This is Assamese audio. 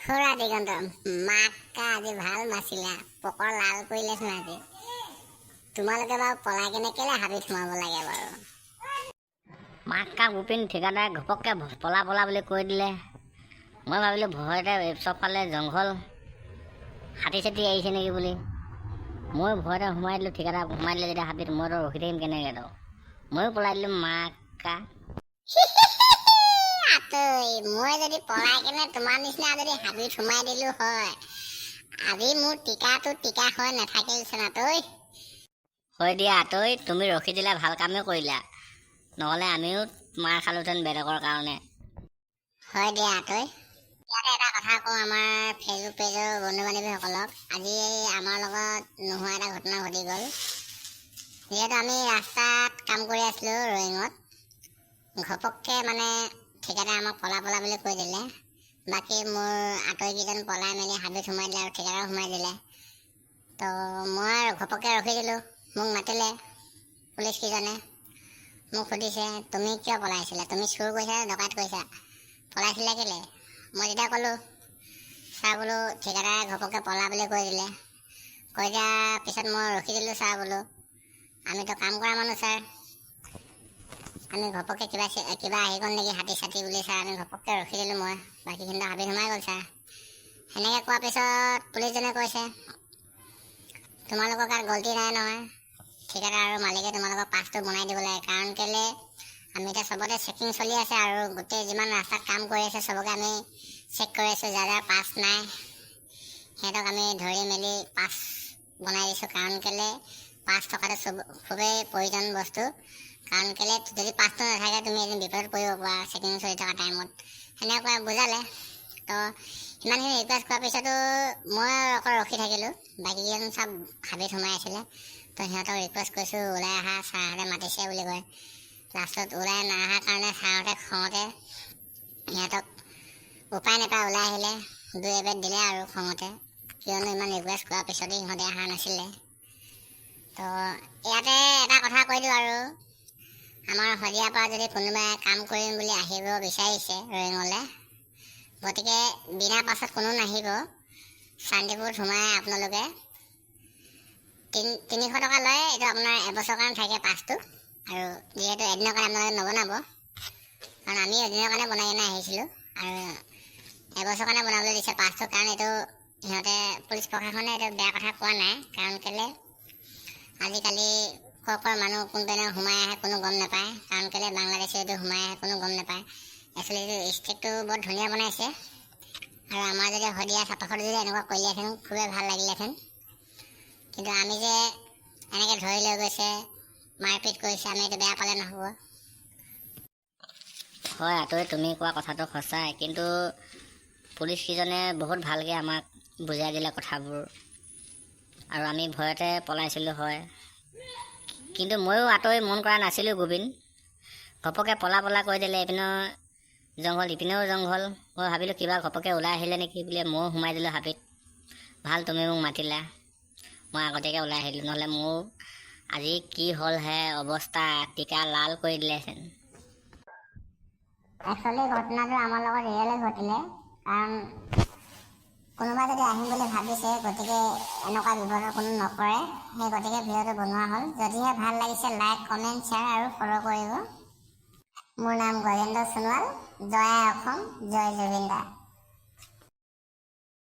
সুৰা দিগন্ত মাকা আজি ভাল মাছিলা পকৰ লাল কৰিলেচোন আজি। তোমালোকে বাৰু পলাই কেনে কেলে হাবিত সোমাব লাগে বাৰু? মাকা গোপিন ঠিকাদাৰে ঘপককৈ পলা পলা বুলি কৈ দিলে। মই ভাবিলোঁ ভয়তে চবফালে জংঘল, হাতী চাতি আহিছে নেকি বুলি। মই ভয়তে সোমাই দিলোঁ, ঠিকাদাৰ সোমাই দিলে যেতিয়া হাবিত, মইতো ৰখি থাকিম কেনেকৈ? ময়ো পলাই দিলোঁ মাকা। আতৈ মই যদি পলাই কেনে তোমাৰ নিচিনা যদি হাবিত সোমাই দিলো হয়, আজি মোৰ টিকাটো টিকা হৈ নাথাকিলচোন আতৈ। হয় দিয়া আতৈ, তুমি ৰখি দিলা, ভাল কামেই কৰিলা, নহ'লে আমিও মাৰ খালোহেঁতেন বেলেগৰ কাৰণে। হয় দিয়া আতৈ। ইয়াতে এটা কথা কওঁ আমাৰ ফেচবুক পেজৰ বন্ধু বান্ধৱীসকলক, আজি আমাৰ লগত নোহোৱা এটা ঘটনা ঘটি গ'ল। যিহেতু আমি ৰাস্তাত কাম কৰি আছিলোঁ ৰয়িঙত, ঘপককৈ মানে ঠিকাদাৰে আমাক পলা পলা বুলি কৈ দিলে। বাকী মোৰ আতৈকেইজন পলাই মেলি হাবিত সোমাই দিলে আৰু ঠিকাদাৰো সোমাই দিলে। তো মই ঘপককৈ ৰখি দিলোঁ। মোক মাতিলে পুলিচকেইজনে, মোক সুধিছে তুমি কিয় পলাইছিলা, তুমি চুৰ কৰিছা ডকাইত কৰিছা, পলাইছিলা কেলে? মই যেতিয়া ক'লোঁ ছাৰ বোলো ঠিকাদাৰে ঘপককৈ পলা বুলি কৈ দিলে, কৈ দিয়াৰ পিছত মই ৰখি দিলোঁ ছাৰ বোলো, আমিতো কাম কৰা মানুহ ছাৰ, আমি ঘপককৈ কিবা আহি গ'ল নেকি হাতী চাতি বুলি ছাৰ, আমি ঘপককৈ ৰখি দিলোঁ। মই বাকীখিনি হাবিত সোমাই গ'ল ছাৰ। সেনেকৈ কোৱাৰ পিছত পুলিচজনে কৈছে তোমালোকৰ গাত গলতি নাই নহয়, ঠিকাদাৰ আৰু মালিকে তোমালোকৰ পাছটো বনাই দিব লাগে। কাৰণ কেলৈ আমি এতিয়া চবতে চেকিং চলি আছে আৰু গোটেই যিমান ৰাস্তাত কাম কৰি আছে চবকে আমি চেক কৰি আছোঁ। যাৰ যাৰ পাছ নাই সিহঁতক আমি ধৰি মেলি পাছ বনাই দিছোঁ। কাৰণ কেলৈ পাছ থকাটো খুবেই প্ৰয়োজন বস্তু। কাৰণ কেলৈ যদি পাছটো নাথাকে তুমি এদিন বিপদত পৰিব পৰা চেকিং চলি থকা টাইমত, সেনেকৈ বুজালে। তো সিমানখিনি ৰিকুৱেষ্ট কৰাৰ পিছতো মই অকল ৰখি থাকিলোঁ, বাকীকেইজন চব হাবিত সোমাই আছিলে। তো সিহঁতক ৰিকুৱেষ্ট কৰিছোঁ ওলাই অহা, ছাৰহঁতে মাতিছে বুলি কয়। লাষ্টত ওলাই নহাৰ কাৰণে ছাৰহঁতে খঙতে সিহঁতক উপায় নাপায় ওলাই আহিলে, দুই এবেট দিলে আৰু খঙতে, কিয়নো ইমান ৰিকুৱেষ্ট কৰাৰ পিছতেই সিহঁতে অহা নাছিলে। তো ইয়াতে এটা কথা কৈ দিওঁ আৰু, আমাৰ শদিয়াৰ পৰা যদি কোনোবাই কাম কৰিম বুলি আহিব বিচাৰিছে ৰয়িঙলৈ, গতিকে বিনা পাছত কোনো নাহিব। শান্তিপুৰত সোমাই আপোনালোকে 300 টকা লয়, এইটো আপোনাৰ এবছৰ কাৰণে থাকে পাছটো। আৰু যিহেতু এদিনৰ কাৰণে আপোনালোকে নবনাব, কাৰণ আমি এদিনৰ কাৰণে বনাই কিনে আহিছিলোঁ আৰু এবছৰ কাৰণে বনাবলৈ দিছে পাছটো। কাৰণ এইটো সিহঁতে পুলিচ প্ৰশাসনে এইটো বেয়া কথা কোৱা নাই। কাৰণ কেলৈ আজিকালি কৰ মানুহ কোনপিনে সোমাই আহে কোনো গম নাপায়। কাৰণ কেলৈ বাংলাদেশে এইটো সোমাই আহে কোনো গম নাপায়। একচুৱেলি এইটো ষ্টেটটো বৰ ধুনীয়া বনাইছে আৰু আমাৰ যদি শদিয়া চাপাখত যদি এনেকুৱা কৰিলেহেঁতেন খুবেই ভাল লাগিলেহেঁতেন। কিন্তু আমি যে এনেকৈ ধৰি লৈ গৈছে, মাৰপিট কৰিছে, আমি এইটো বেয়া পালে নহ'ব। হয় আতৈ, তুমি কোৱা কথাটো সঁচাই, কিন্তু পুলিচকেইজনে বহুত ভালকৈ আমাক বুজাই দিলে কথাবোৰ, আৰু আমি ভয়তে পলাইছিলোঁ হয়। কিন্তু ময়ো আতৈ মন কৰা নাছিলোঁ গোবিন, ঘপককৈ পলা পলা কৈ দিলে। এইপিনেও জংঘল ইপিনেও জংঘল, মই ভাবিলোঁ কিবা ঘপককৈ ওলাই আহিলে নেকি বুলি ময়ো সোমাই দিলোঁ হাবিত। ভাল তুমি মোক মাতিলা, মই আগতীয়াকৈ ওলাই আহিলোঁ, নহ'লে মোৰ আজি কি হ'লহে অৱস্থা, টিকা লাল কৰি দিলেহেঁতেন। একচুৱেলি ঘটনাটো আমাৰ লগত ৰিয়েলে ঘটিলে। কাৰণ কোনোবা যদি আহিম বুলি ভাবিছে, গতিকে এনেকুৱা বিপদৰ কোনো নপৰে। সেই গতিকে ভিডিঅ'টো বনোৱা হ'ল। যদিহে ভাল লাগিছে লাইক, কমেণ্ট, শ্বেয়াৰ আৰু ফ'ল' কৰিব। মোৰ নাম গজেন্দ্ৰ সোণোৱাল। জয় আই অসম, জয় জুবিন দা।